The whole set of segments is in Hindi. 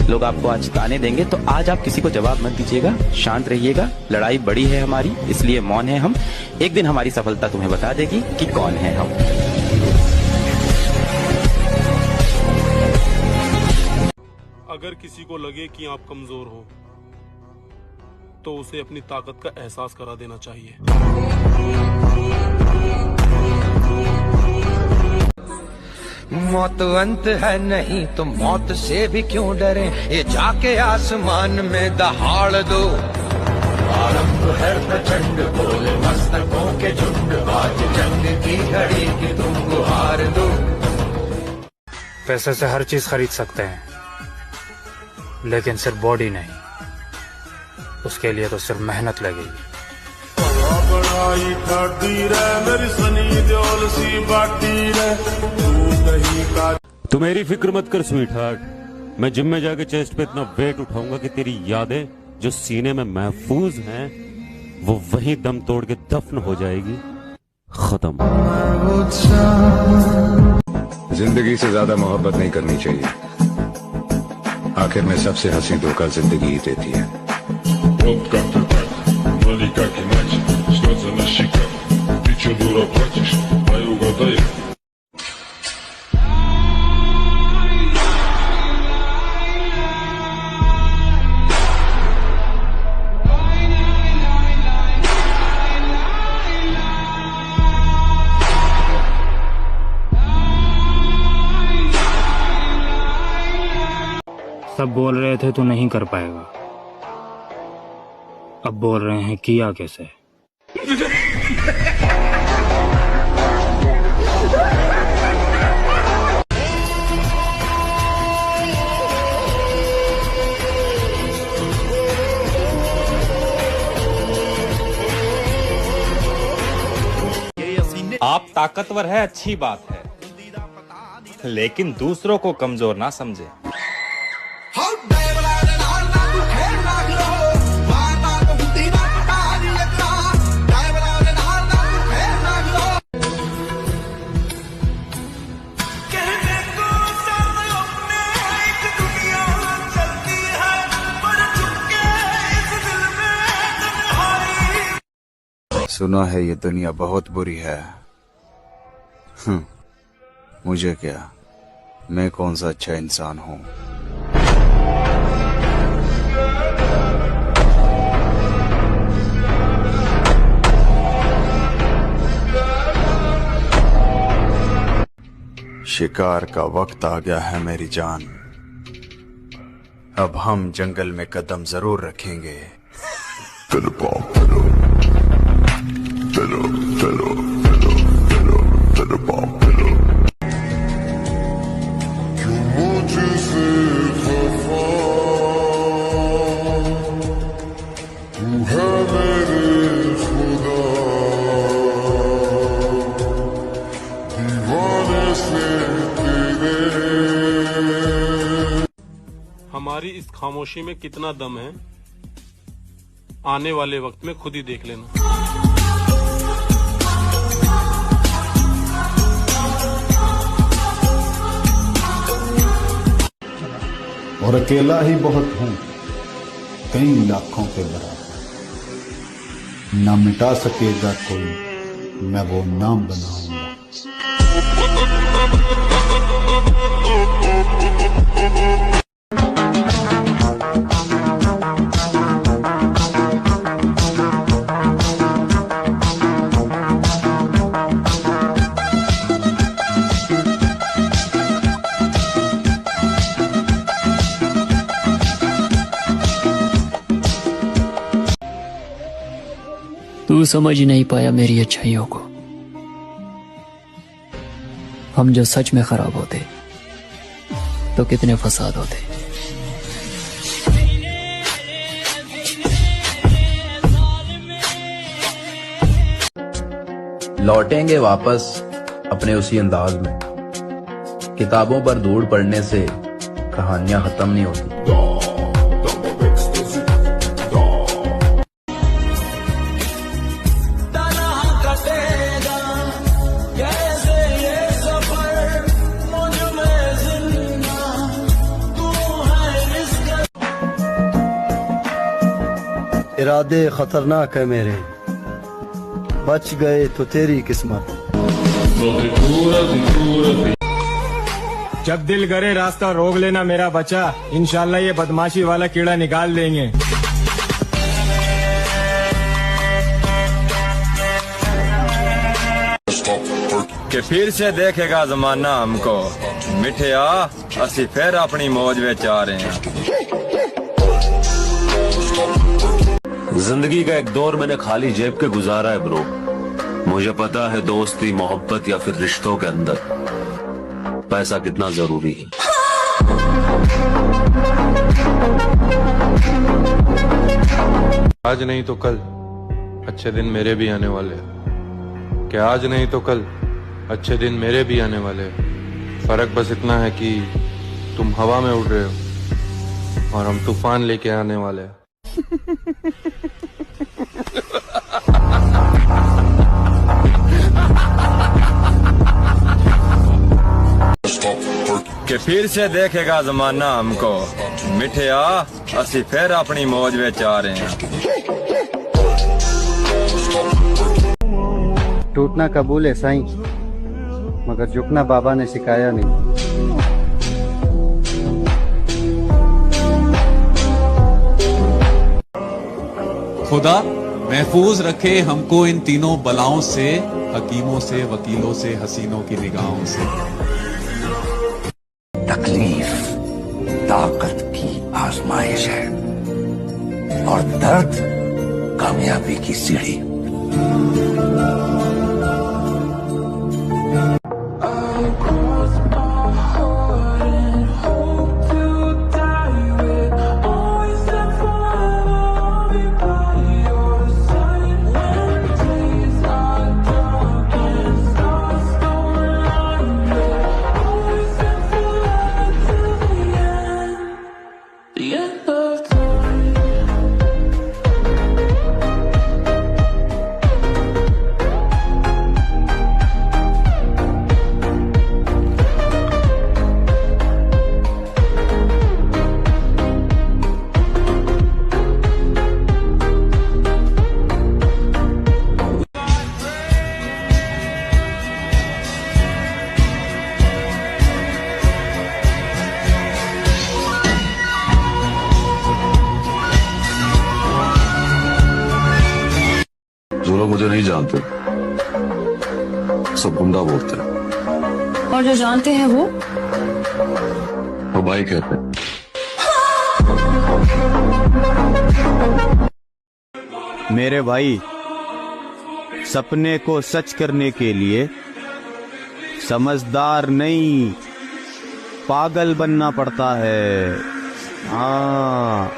लोग आपको आज ताने देंगे, तो आज आप किसी को जवाब मत दीजिएगा, शांत रहिएगा। लड़ाई बड़ी है हमारी, इसलिए मौन है हम। एक दिन हमारी सफलता तुम्हें बता देगी कि कौन है हम। अगर किसी को लगे कि आप कमजोर हो तो उसे अपनी ताकत का एहसास करा देना चाहिए। मौत अंत है नहीं तो मौत से भी क्यों डरे, ये जाके आसमान में दहाड़ दो। आरंभ है प्रचंड बोले मस्तकों के झुंड, आज जंग की घड़ी की तुम गुहार दो। पैसे से हर चीज खरीद सकते हैं, लेकिन सिर्फ बॉडी नहीं। उसके लिए तो सिर्फ मेहनत लगेगी। तू मेरी फिक्र मत कर स्वीट हार्ट, मैं जिम में जाके चेस्ट पे इतना वेट उठाऊंगा कि तेरी यादें जो सीने में महफूज हैं वो वहीं दम तोड़ के दफन हो जाएगी, खत्म। जिंदगी से ज्यादा मोहब्बत नहीं करनी चाहिए, आखिर में सबसे हंसी धोखा जिंदगी ही देती है। सब बोल रहे थे तू नहीं कर पाएगा, अब बोल रहे हैं किया कैसे। आप ताकतवर है, अच्छी बात है, लेकिन दूसरों को कमजोर ना समझे। सुना है ये दुनिया बहुत बुरी है। मुझे क्या, मैं कौन सा अच्छा इंसान हूँ। शिकार का वक्त आ गया है मेरी जान, अब हम जंगल में कदम जरूर रखेंगे। हमारी इस खामोशी में कितना दम है, आने वाले वक्त में खुद ही देख लेना। और अकेला ही बहुत हूं, कई लाखों के बराबर, ना मिटा सकेगा कोई, मैं वो नाम बनाऊंगा। तू समझ नहीं पाया मेरी अच्छाइयों को। हम जो सच में खराब होते तो कितने फसाद होते। लौटेंगे वापस अपने उसी अंदाज में, किताबों पर धूल पड़ने से कहानियां खत्म नहीं होती। इरादे खतरनाक है मेरे, बच गए तो तेरी किस्मत। जब दिल करे रास्ता रोक लेना मेरा बच्चा, इंशाल्लाह ये बदमाशी वाला कीड़ा निकाल देंगे। कि फिर से देखेगा जमाना हमको, मिठिया असी फिर अपनी मौज में आ रहे हैं। जिंदगी का एक दौर मैंने खाली जेब के गुजारा है ब्रो। मुझे पता है दोस्ती, मोहब्बत या फिर रिश्तों के अंदर पैसा कितना जरूरी है। आज नहीं तो कल अच्छे दिन मेरे भी आने वाले हैं, कि आज नहीं तो कल अच्छे दिन मेरे भी आने वाले हैं। फर्क बस इतना है कि तुम हवा में उड़ रहे हो और हम तूफान लेके आने वाले हैं। कि फिर से देखेगा जमाना हमको, मिठिया असी फिर अपनी मौज में आ रहे हैं। टूटना कबूल है साईं, मगर झुकना बाबा ने सिखाया नहीं। खुदा महफूज रखे हमको इन तीनों बलाओं से, हकीमों से, वकीलों से, हसीनों की निगाहों से। तकलीफ ताकत की आजमाइश है और दर्द कामयाबी की सीढ़ी। जो लोग मुझे नहीं जानते सब गुंडा बोलते हैं, और जो जानते हैं वो भाई कहते हैं। मेरे भाई, सपने को सच करने के लिए समझदार नहीं पागल बनना पड़ता है। हाँ,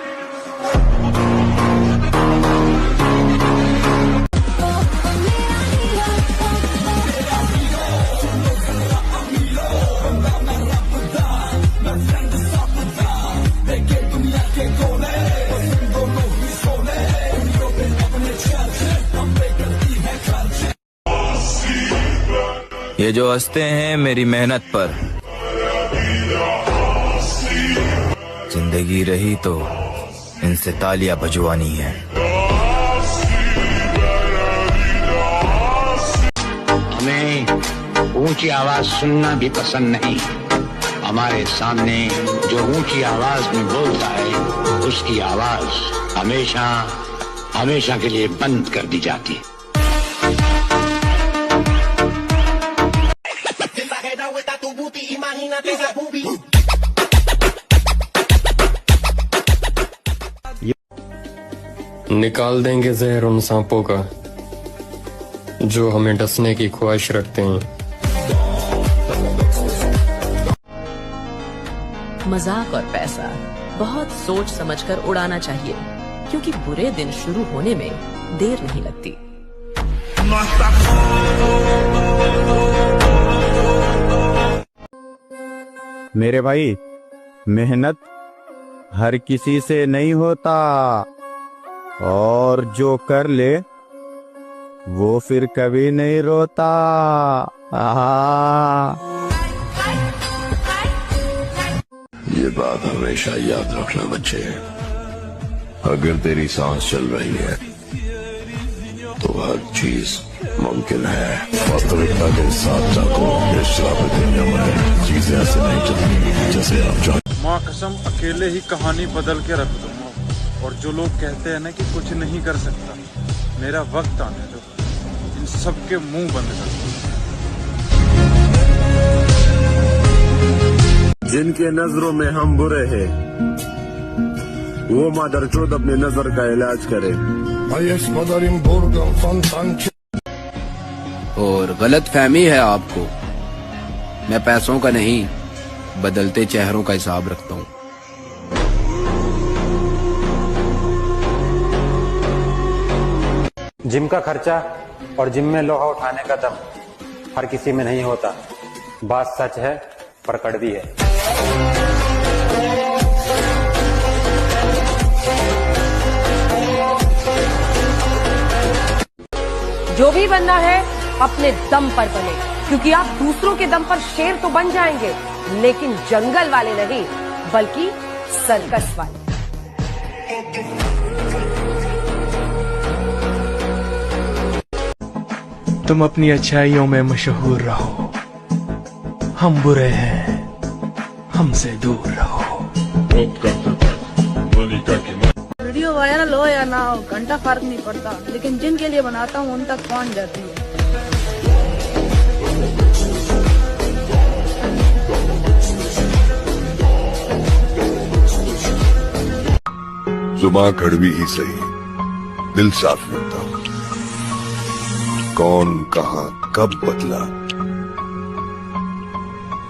ये जो हंसते हैं मेरी मेहनत पर, जिंदगी रही तो इनसे तालियां बजवानी है। हमें ऊंची आवाज सुनना भी पसंद नहीं। हमारे सामने जो ऊंची आवाज में बोलता है उसकी आवाज हमेशा हमेशा के लिए बंद कर दी जाती है। निकाल देंगे जहर उन सांपों का जो हमें डसने की ख्वाहिश रखते हैं। मजाक और पैसा बहुत सोच समझकर उड़ाना चाहिए, क्योंकि बुरे दिन शुरू होने में देर नहीं लगती। मेरे भाई, मेहनत हर किसी से नहीं होता, और जो कर ले वो फिर कभी नहीं रोता। ये बात हमेशा याद रखना बच्चे, अगर तेरी सांस चल रही है तो हर चीज मुमकिन है। वास्तविकता के साथ जाको ये श्रापित दुनिया में चीजें ऐसे नहीं चलती जैसे आप चाहते। माँ कसम अकेले ही कहानी बदल के रख दूंगा। और जो लोग कहते हैं ना कि कुछ नहीं कर सकता, मेरा वक्त आने दो, इन सब के मुंह बंद कर दो। जिनके नजरों में हम बुरे हैं वो मादरचोद अपने नजर का इलाज करे। और गलत फहमी है आपको, मैं पैसों का नहीं बदलते चेहरों का हिसाब रखता हूँ। जिम का खर्चा और जिम में लोहा उठाने का दम हर किसी में नहीं होता। बात सच है पर कड़वी है। जो भी बनना है अपने दम पर बने, क्योंकि आप दूसरों के दम पर शेर तो बन जाएंगे, लेकिन जंगल वाले नहीं बल्कि सर्कस वाले। तुम अपनी अच्छाइयों में मशहूर रहो, हम बुरे हैं, हमसे दूर रहो। वीडियो वायरल हो या ना हो घंटा फर्क नहीं पड़ता, लेकिन जिनके लिए बनाता हूँ उन तक पहुँच जाती है। जुबान कड़वी ही सही, दिल साफ रखता हूँ। कौन कहा कब बदला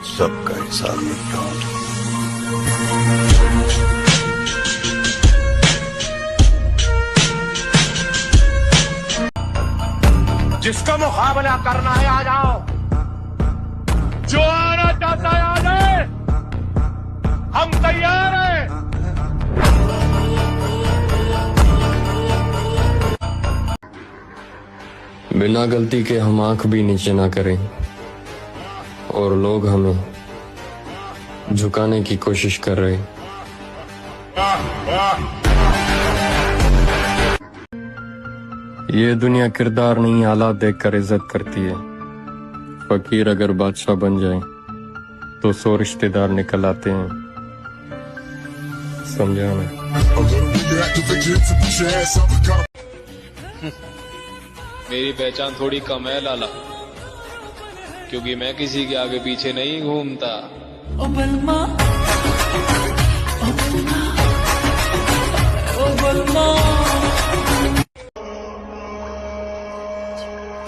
सबका हिसाब रखता हूँ। जिसका मुकाबला करना है आ जाओ, जो आना चाहता है आ जाए, हम तैयार हैं। बिना गलती के हम आंख भी नीचे ना करें और लोग हमें झुकाने की कोशिश कर रहे। ये दुनिया किरदार नहीं हालात देखकर इज्जत करती है। फकीर अगर बादशाह बन जाए तो 100 रिश्तेदार निकल आते हैं। समझा ना? मेरी पहचान थोड़ी कम है लाला, क्योंकि मैं किसी के आगे पीछे नहीं घूमता।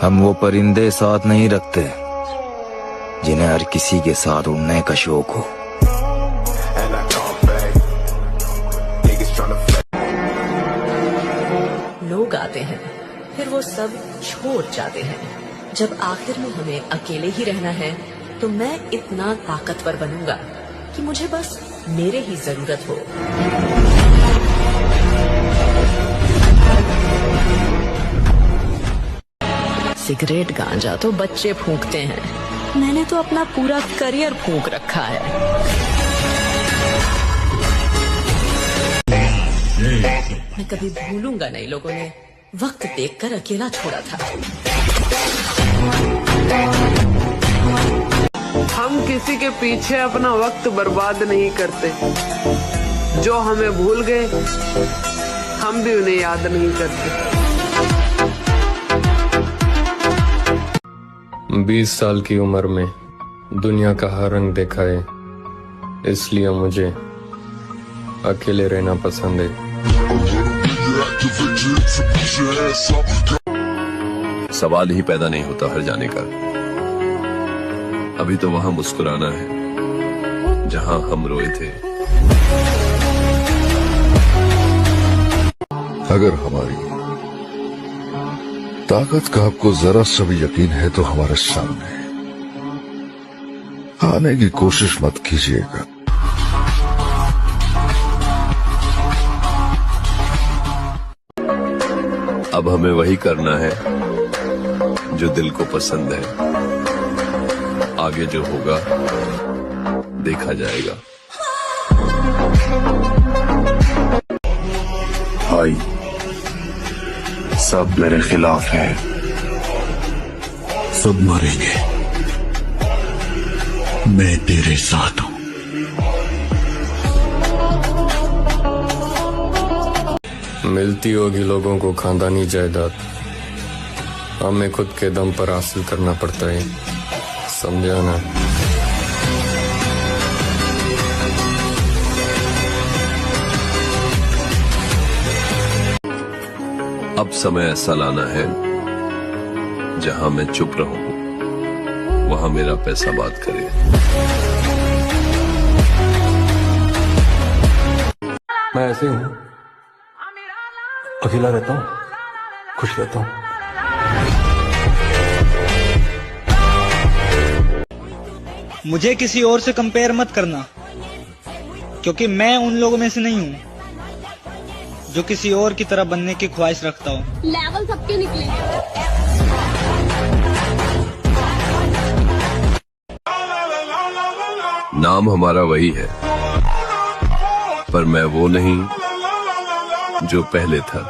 हम वो परिंदे साथ नहीं रखते जिन्हें हर किसी के साथ उड़ने का शौक हो। लोग आते हैं फिर वो सब छोड़ जाते हैं। जब आखिर में हमें अकेले ही रहना है तो मैं इतना ताकतवर बनूंगा कि मुझे बस मेरे ही जरूरत हो। सिगरेट गांजा तो बच्चे फूंकते हैं, मैंने तो अपना पूरा करियर फूंक रखा है। मैं कभी भूलूंगा नहीं लोगों ने वक्त देखकर अकेला छोड़ा था। हम किसी के पीछे अपना वक्त बर्बाद नहीं करते। जो हमें भूल गए हम भी उन्हें याद नहीं करते। 20 साल की उम्र में दुनिया का हर रंग देखा है, इसलिए मुझे अकेले रहना पसंद है। सवाल ही पैदा नहीं होता हर जाने का। अभी तो वहां मुस्कुराना है जहां हम रोए थे। अगर हमारी ताकत का आपको जरा सा भी यकीन है तो हमारे सामने आने की कोशिश मत कीजिएगा। अब हमें वही करना है जो दिल को पसंद है। आगे जो होगा देखा जाएगा। भाई सब मेरे खिलाफ हैं, सब मरेंगे, मैं तेरे साथ हूं। मिलती होगी लोगों को खानदानी जायदाद, हमें खुद के दम पर हासिल करना पड़ता है, समझा ना। अब समय ऐसा लाना है जहां मैं चुप रहूं, वहां मेरा पैसा बात करे। मैं ऐसे हूं, अकेला रहता हूं, खुश रहता हूं। मुझे किसी और से कंपेयर मत करना, क्योंकि मैं उन लोगों में से नहीं हूं जो किसी और की तरह बनने की ख्वाहिश रखता हूं। लेवल सबके निकले। नाम हमारा वही है, पर मैं वो नहीं जो पहले था।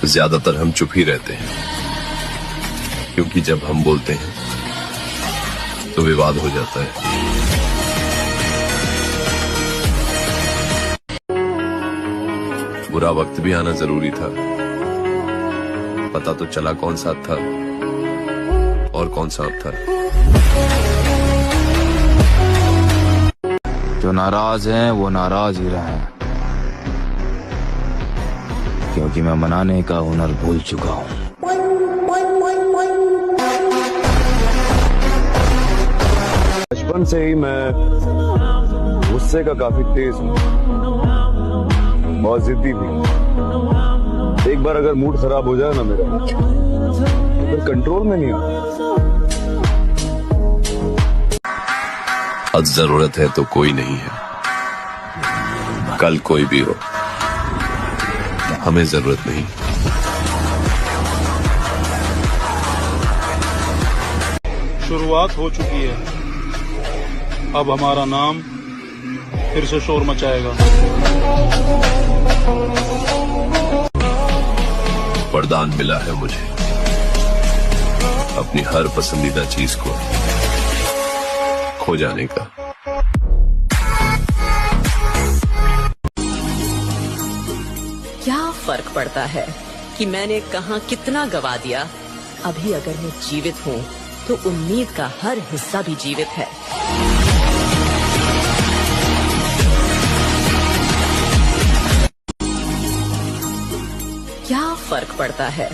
ज्यादातर हम चुप ही रहते हैं, क्योंकि जब हम बोलते हैं तो विवाद हो जाता है। बुरा वक्त भी आना जरूरी था, पता तो चला कौन सा था और कौन सा अब था। जो नाराज हैं वो नाराज ही रहे, क्योंकि मैं मनाने का हुनर भूल चुका हूं। बचपन से ही मैं गुस्से का काफी तेज हूं, बहुत जिद्दी भी। एक बार अगर मूड खराब हो जाए ना मेरा, तो फिर कंट्रोल में नहीं आता। आज जरूरत है तो कोई नहीं है, कल कोई भी हो, हमें जरूरत नहीं। शुरुआत हो चुकी है, अब हमारा नाम फिर से शोर मचाएगा। वरदान मिला है मुझे अपनी हर पसंदीदा चीज को खो जाने का। क्या फर्क पड़ता है कि मैंने कहां कितना गवा दिया? अभी अगर मैं जीवित हूं तो उम्मीद का हर हिस्सा भी जीवित है। क्या फर्क पड़ता है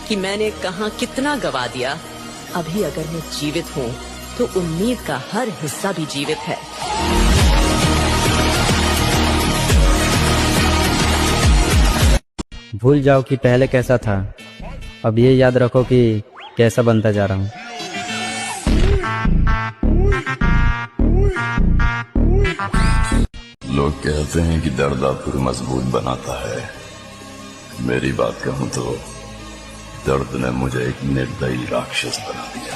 कि मैंने कहां कितना गवा दिया? अभी अगर मैं जीवित हूं तो उम्मीद का हर हिस्सा भी जीवित है। भूल जाओ कि पहले कैसा था, अब ये याद रखो कि कैसा बनता जा रहा हूँ। लोग कहते हैं कि दर्द आपको मजबूत बनाता है, मेरी बात कहूं तो दर्द ने मुझे एक निर्दयी राक्षस बना दिया।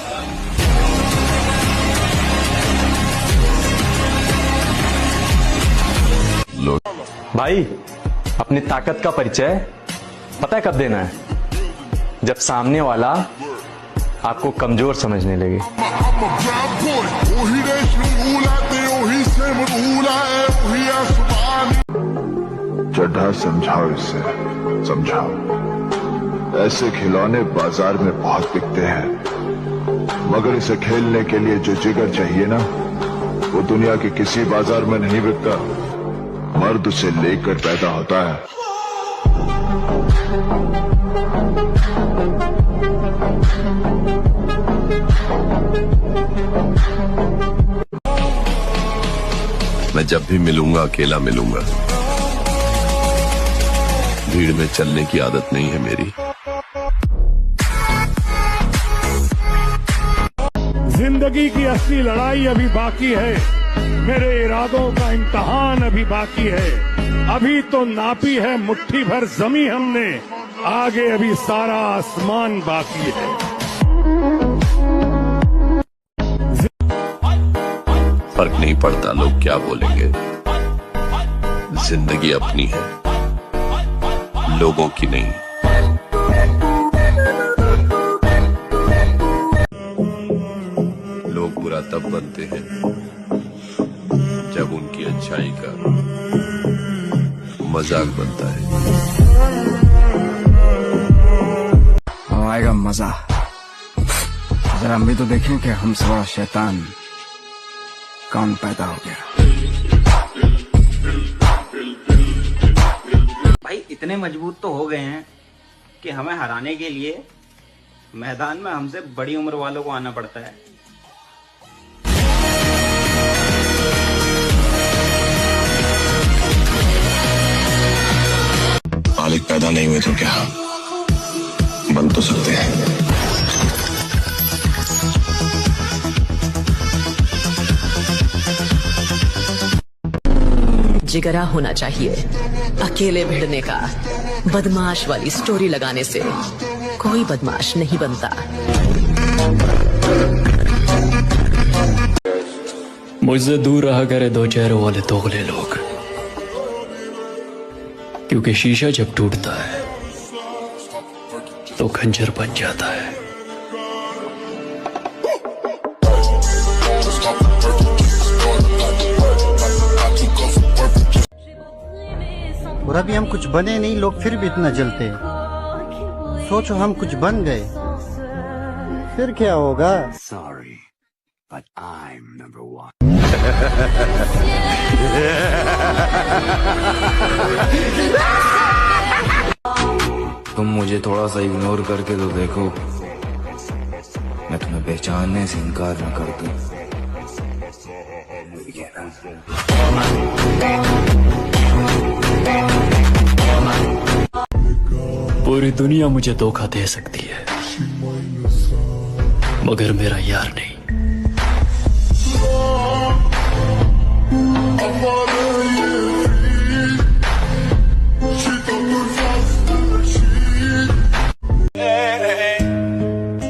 लोग भाई अपनी ताकत का परिचय पता है कब देना है? जब सामने वाला आपको कमजोर समझने लगे। चड्ढा समझाओ इसे, समझाओ। ऐसे खिलौने बाजार में बहुत बिकते हैं, मगर इसे खेलने के लिए जो जिगर चाहिए ना, वो दुनिया के किसी बाजार में नहीं बिकता। मर्द उसे लेकर पैदा होता है। मैं जब भी मिलूंगा अकेला मिलूंगा, भीड़ में चलने की आदत नहीं है मेरी। जिंदगी की असली लड़ाई अभी बाकी है, मेरे इरादों का इम्तहान अभी बाकी है। अभी तो नापी है मुट्ठी भर जमी हमने, आगे अभी सारा आसमान बाकी है। फर्क नहीं पड़ता लोग क्या बोलेंगे, जिंदगी अपनी है, लोगों की नहीं। लोग बुरा तब बनते हैं जब उनकी अच्छाई का मजाक बनता है। आएगा मजा, जरा हम भी तो देखें कि हमसे बड़ा शैतान कौन पैदा हो गया। भाई इतने मजबूत तो हो गए हैं कि हमें हराने के लिए मैदान में हमसे बड़ी उम्र वालों को आना पड़ता है। मालिक पैदा नहीं हुए तो क्या बन तो सकते हैं। जिगरा होना चाहिए, अकेले भिड़ने का। बदमाश वाली स्टोरी लगाने से कोई बदमाश नहीं बनता। मुझसे दूर रहा करे दो चेहरों वाले दोगले लोग, क्योंकि शीशा जब टूटता है तो खंजर बन जाता है। और अभी हम कुछ बने नहीं, लोग फिर भी इतना जलते हैं। सोचो हम कुछ बन गए, फिर क्या होगा? Sorry, but I'm number one. तुम मुझे थोड़ा सा इग्नोर करके तो देखो, मैं तुम्हें पहचानने से इनकार न कर दूं। पूरी दुनिया मुझे धोखा दे सकती है, मगर मेरा यार नहीं।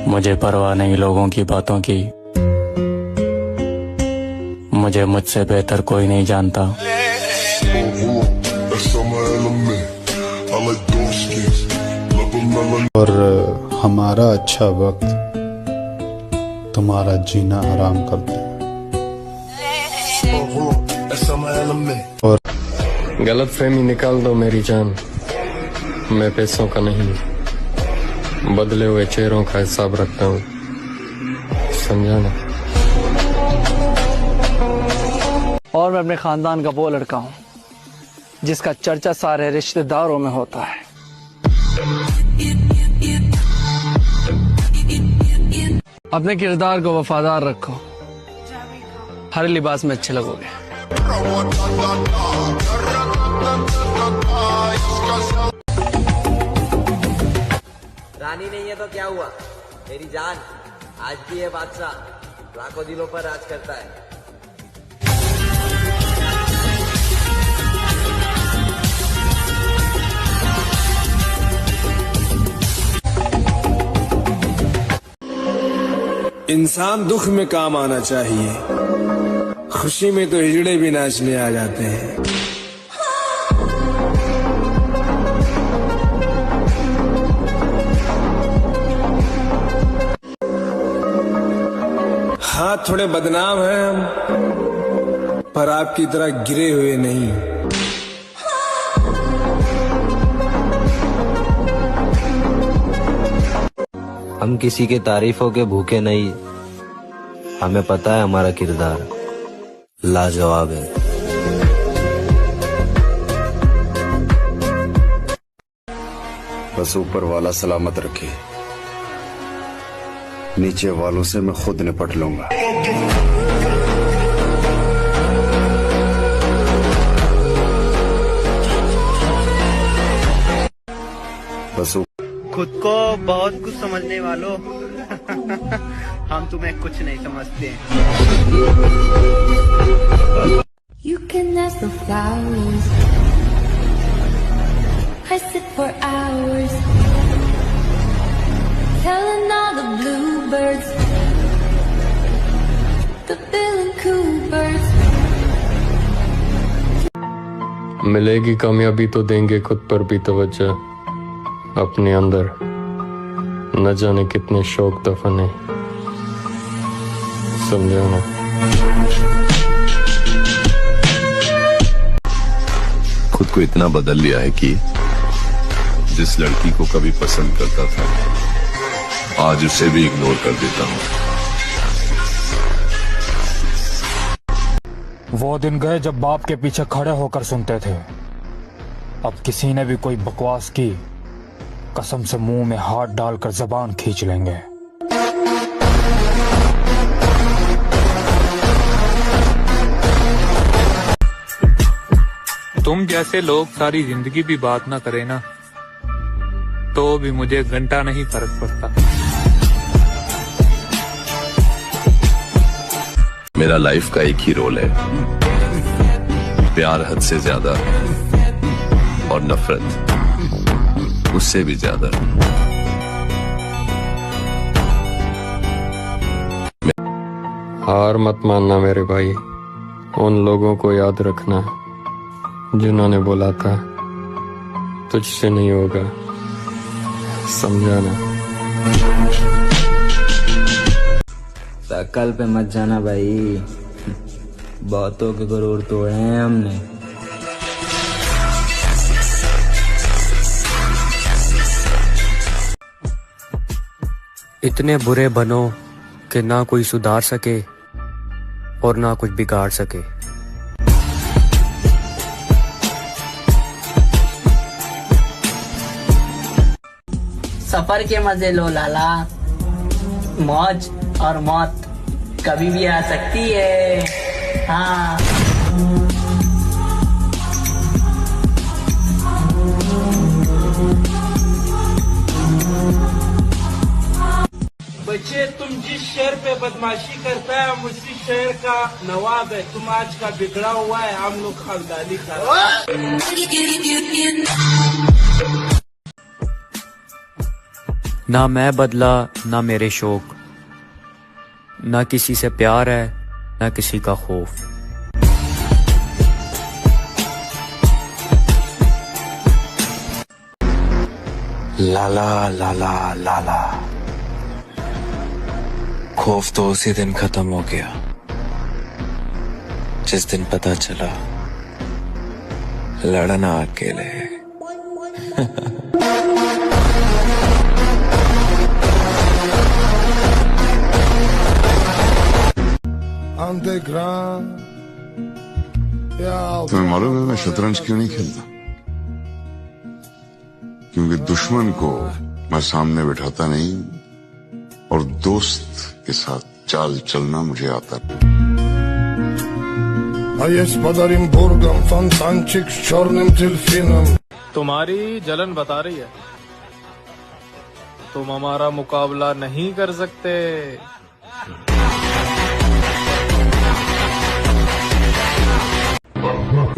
मुझे परवाह नहीं लोगों की बातों की, मुझे मुझसे बेहतर कोई नहीं जानता। और हमारा अच्छा वक्त तुम्हारा जीना हराम कर दे। और गलत फहमी निकाल दो मेरी जान, मैं पैसों का नहीं बदले हुए चेहरों का हिसाब रखता हूँ, समझा ना। और मैं अपने खानदान का वो लड़का हूँ जिसका चर्चा सारे रिश्तेदारों में होता है। अपने किरदार को वफादार रखो, हर लिबास में अच्छे लगोगे। रानी नहीं है तो क्या हुआ, मेरी जान आज भी है बादशाह, लाखों दिलों पर राज करता है। इंसान दुख में काम आना चाहिए, खुशी में तो हिजड़े भी नाचने आ जाते हैं। हाँ थोड़े बदनाम हैं हम, पर आपकी तरह गिरे हुए नहीं। हम किसी के तारीफों के भूखे नहीं, हमें पता है हमारा किरदार लाजवाब है। बस ऊपर वाला सलामत रखे, नीचे वालों से मैं खुद निपट लूंगा। बस खुद को बहुत कुछ समझने वालों हम तुम्हें कुछ नहीं समझते। You can ask the flowers, I sit for hours, telling all the bluebirds, the Bill and Coopers. मिलेगी कामयाबी तो देंगे खुद पर भी तवज्जो, अपने अंदर न जाने कितने शौक दफन है, समझा ना। खुद को इतना बदल लिया है कि जिस लड़की को कभी पसंद करता था आज उसे भी इग्नोर कर देता हूँ। वो दिन गए जब बाप के पीछे खड़े होकर सुनते थे। अब किसी ने भी कोई बकवास की, कसम से मुंह में हाथ डालकर जबान खींच लेंगे। तुम जैसे लोग सारी जिंदगी भी बात ना करें ना, तो भी मुझे घंटा नहीं फर्क पड़ता। मेरा लाइफ का एक ही रोल है, प्यार हद से ज्यादा और नफरत उससे भी ज्यादा। हार मत मानना मेरे भाई, उन लोगों को याद रखना जिन्होंने बोला था तुझसे नहीं होगा, समझा ना। शक्ल पे मत जाना भाई, बहुतों के गुरूर तोड़े हैं हमने। इतने बुरे बनो कि ना कोई सुधार सके और ना कुछ बिगाड़ सके। सफर के मजे लो लाला, मौज और मौत कभी भी आ सकती है। हाँ बच्चे, तुम जिस शहर पे बदमाशी करता है हम उसी शहर का नवाब है। तुम आज का बिगड़ा हुआ है, हम लोग खानदानी ना मैं बदला ना मेरे शौक, ना किसी से प्यार है ना किसी का खौफ। लाला लाला लाला, खौफ तो उसी दिन खत्म हो गया जिस दिन पता चला लड़ना अकेले है। तुम्हें मालूम है मैं शतरंज क्यों नहीं खेलता? क्योंकि दुश्मन को मैं सामने बिठाता नहीं और दोस्त के साथ चाल चलना मुझे आता। तुम्हारी जलन बता रही है, तुम हमारा मुकाबला नहीं कर सकते।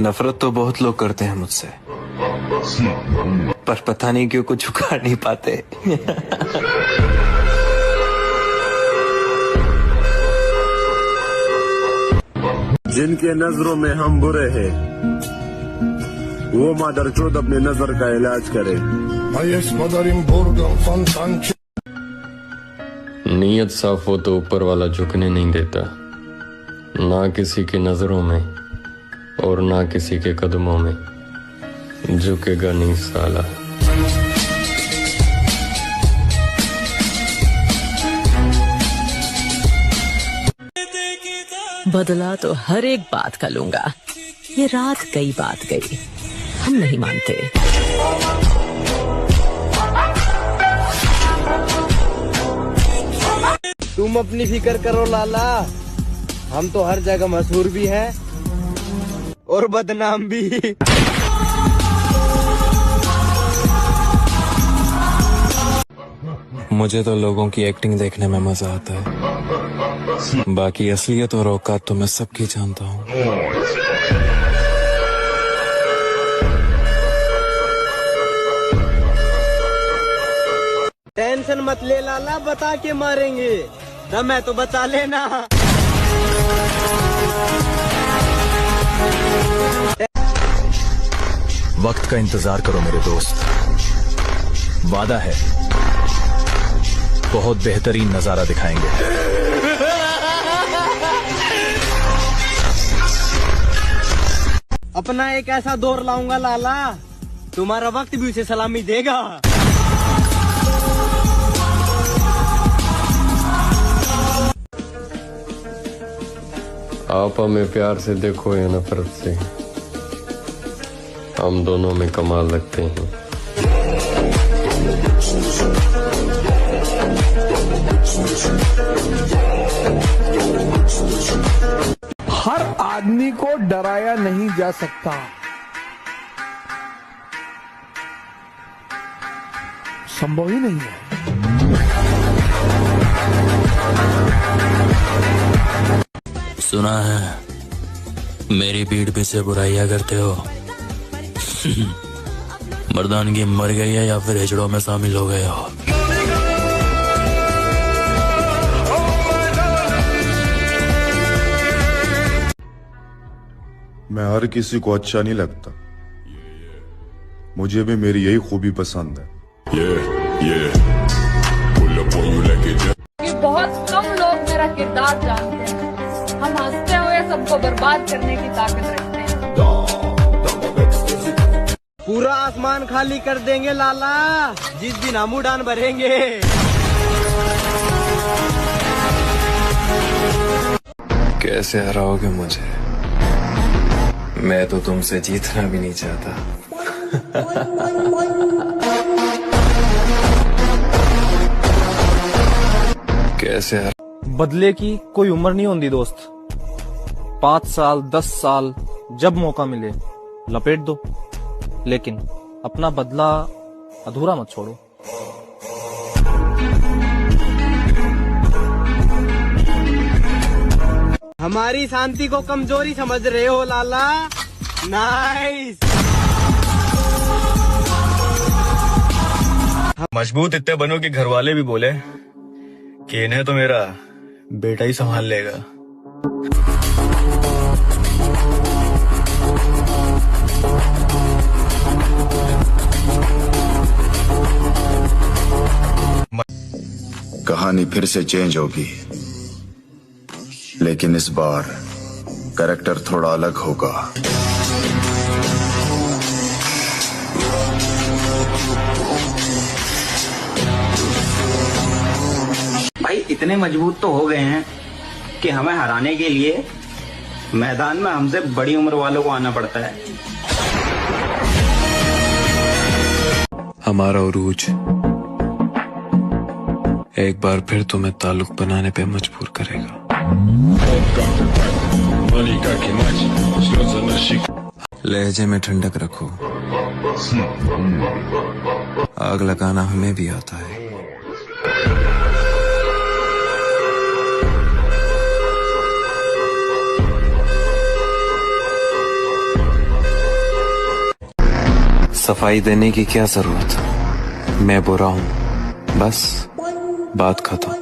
नफरत तो बहुत लोग करते हैं मुझसे, पर पता नहीं क्यों कुछ उखाड़ नहीं पाते। जिनके नजरों में हम बुरे हैं वो मादरचोद अपने नजर का इलाज करे। नीयत साफ हो तो ऊपर वाला झुकने नहीं देता, ना किसी की नजरों में और ना किसी के कदमों में झुकेगा नहीं साला। बदला तो हर एक बात का लूंगा। ये रात गई बात गई, हम नहीं मानते। तुम अपनी फिक्र करो लाला, हम तो हर जगह मशहूर भी हैं और बदनाम भी। मुझे तो लोगों की एक्टिंग देखने में मजा आता है, बाकी असलियत और औकात तो मैं सबकी जानता हूँ। टेंशन मत ले लाला, बता के मारेंगे। दम है तो बता लेना। वक्त का इंतजार करो मेरे दोस्त, वादा है बहुत बेहतरीन नजारा दिखाएंगे। अपना एक ऐसा दौर लाऊंगा लाला, तुम्हारा वक्त भी उसे सलामी देगा। आप हमें प्यार से देखो या नफरत से, हम दोनों में कमाल लगते हैं। हर आदमी को डराया नहीं जा सकता। संभव ही नहीं है। सुना है मेरी पीठ पीछे बुराइयां करते हो। मर्दानगी मर गई है या फिर हिजड़ों में शामिल हो गए हो? मैं हर किसी को अच्छा नहीं लगता, मुझे भी मेरी यही खूबी पसंद है। कि बहुत कम लोग मेरा किरदार जानते हैं। हम हंसते हुए सबको बर्बाद करने की ताकत रखते हैं। पूरा आसमान खाली कर देंगे लाला, जिस दिन हम उड़ान भरेंगे। कैसे हराओगे मुझे? मैं तो तुमसे जीतना भी नहीं चाहता। कैसे बदले की कोई उम्र नहीं होती दोस्त। 5 साल 10 साल जब मौका मिले लपेट दो, लेकिन अपना बदला अधूरा मत छोड़ो। हमारी शांति को कमजोरी समझ रहे हो लाला? नाइस। मजबूत इतने बनो कि घर वाले भी बोले कि इन्हें तो मेरा बेटा ही संभाल लेगा। कहानी फिर से चेंज होगी, लेकिन इस बार कैरेक्टर थोड़ा अलग होगा। भाई इतने मजबूत तो हो गए हैं कि हमें हराने के लिए मैदान में हमसे बड़ी उम्र वालों को आना पड़ता है। हमारा उरूज एक बार फिर तुम्हें ताल्लुक बनाने पे मजबूर करेगा। लहजे में ठंडक रखो, आग लगाना हमें भी आता है। सफाई देने की क्या जरूरत? मैं बुरा हूं, बस बात खत्म।